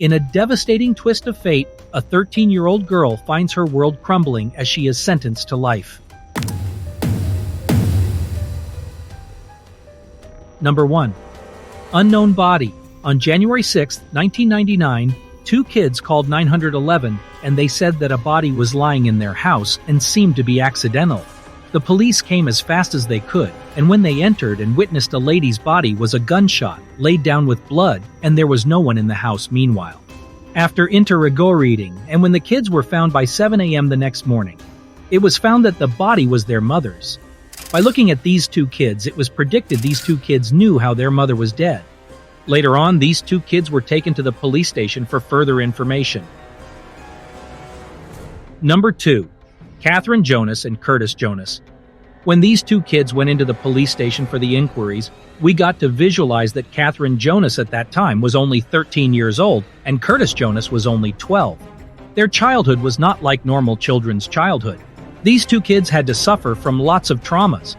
In a devastating twist of fate, a 13-year-old girl finds her world crumbling as she is sentenced to life. Number 1. Unknown body. On January 6, 1999, two kids called 911 and they said that a body was lying in their house and seemed to be accidental. The police came as fast as they could, and when they entered and witnessed a lady's body was a gunshot, laid down with blood, and there was no one in the house meanwhile. After Interegoreting, and when the kids were found by 7 a.m. the next morning, it was found that the body was their mother's. By looking at these two kids, it was predicted these two kids knew how their mother was dead. Later on, these two kids were taken to the police station for further information. Number 2. Curtis Jonas and Curtis Jonas. When these two kids went into the police station for the inquiries, we got to visualize that Curtis Jonas at that time was only 13 years old and Curtis Jonas was only 12. Their childhood was not like normal children's childhood. These two kids had to suffer from lots of traumas.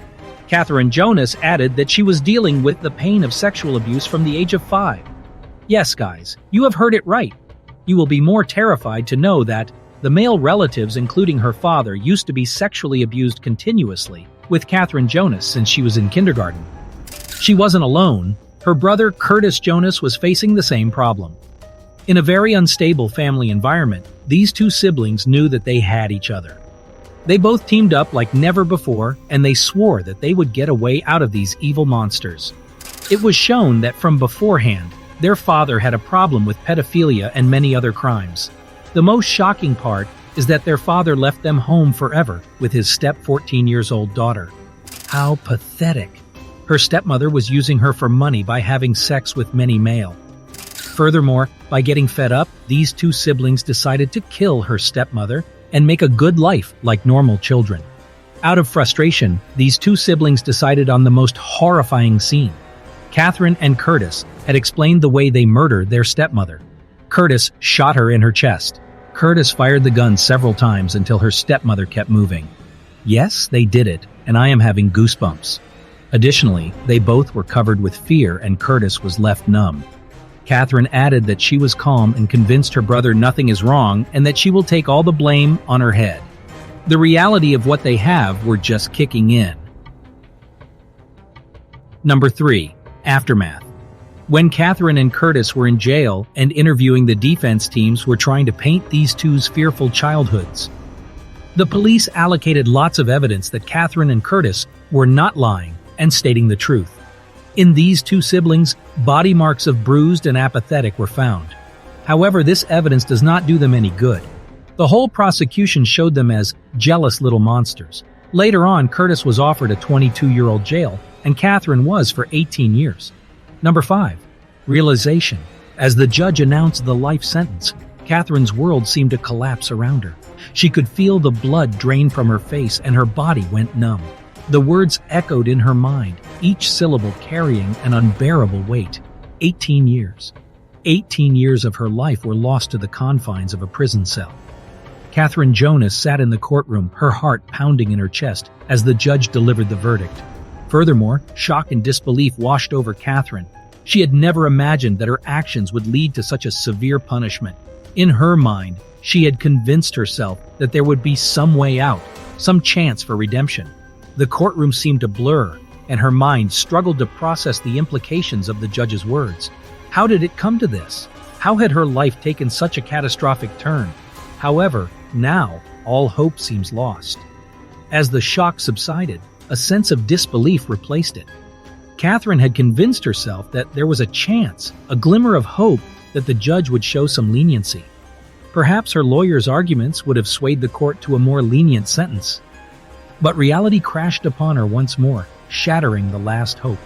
Curtis Jonas added that she was dealing with the pain of sexual abuse from the age of 5. Yes, guys, you have heard it right. You will be more terrified to know that the male relatives, including her father, used to be sexually abused continuously with Curtis Jonas since she was in kindergarten. She wasn't alone. Her brother Curtis Jonas was facing the same problem. In a very unstable family environment, these two siblings knew that they had each other. They both teamed up like never before, and they swore that they would get a way out of these evil monsters. It was shown that from beforehand, their father had a problem with pedophilia and many other crimes. The most shocking part is that their father left them home forever with his 14-year-old daughter. How pathetic. Her stepmother was using her for money by having sex with many male. Furthermore, by getting fed up, these two siblings decided to kill her stepmother and make a good life like normal children. Out of frustration, these two siblings decided on the most horrifying scene. Catherine and Curtis had explained the way they murdered their stepmother. Curtis shot her in her chest. Curtis fired the gun several times until her stepmother kept moving. Yes, they did it, and I am having goosebumps. Additionally, they both were covered with fear and Curtis was left numb. Catherine added that she was calm and convinced her brother nothing is wrong and that she will take all the blame on her head. The reality of what they have were just kicking in. Number 3. Aftermath. When Catherine and Curtis were in jail and interviewing the defense teams were trying to paint these two's fearful childhoods. The police allocated lots of evidence that Catherine and Curtis were not lying and stating the truth. In these two siblings, body marks of bruised and apathetic were found. However, this evidence does not do them any good. The whole prosecution showed them as jealous little monsters. Later on, Curtis was offered a 22-year-old jail and Catherine was for 18 years. Number 5. Realization. As the judge announced the life sentence, Catherine's world seemed to collapse around her. She could feel the blood drain from her face and her body went numb. The words echoed in her mind, each syllable carrying an unbearable weight. 18 years. 18 years of her life were lost to the confines of a prison cell. Curtis Jonas sat in the courtroom, her heart pounding in her chest as the judge delivered the verdict. Furthermore, shock and disbelief washed over Catherine. She had never imagined that her actions would lead to such a severe punishment. In her mind, she had convinced herself that there would be some way out, some chance for redemption. The courtroom seemed to blur, and her mind struggled to process the implications of the judge's words. How did it come to this? How had her life taken such a catastrophic turn? However, now, all hope seems lost. As the shock subsided, a sense of disbelief replaced it. Catherine had convinced herself that there was a chance, a glimmer of hope, that the judge would show some leniency. Perhaps her lawyer's arguments would have swayed the court to a more lenient sentence. But reality crashed upon her once more, shattering the last hope.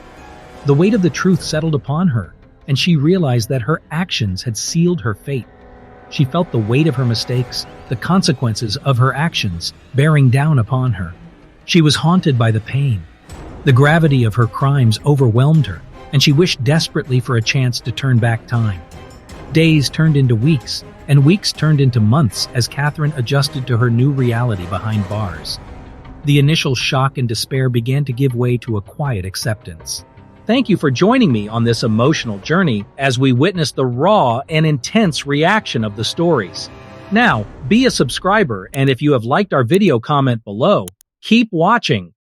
The weight of the truth settled upon her, and she realized that her actions had sealed her fate. She felt the weight of her mistakes, the consequences of her actions, bearing down upon her. She was haunted by the pain. The gravity of her crimes overwhelmed her, and she wished desperately for a chance to turn back time. Days turned into weeks, and weeks turned into months as Catherine adjusted to her new reality behind bars. The initial shock and despair began to give way to a quiet acceptance. Thank you for joining me on this emotional journey as we witness the raw and intense reaction of the stories. Now, be a subscriber, and if you have liked our video, comment below. Keep watching.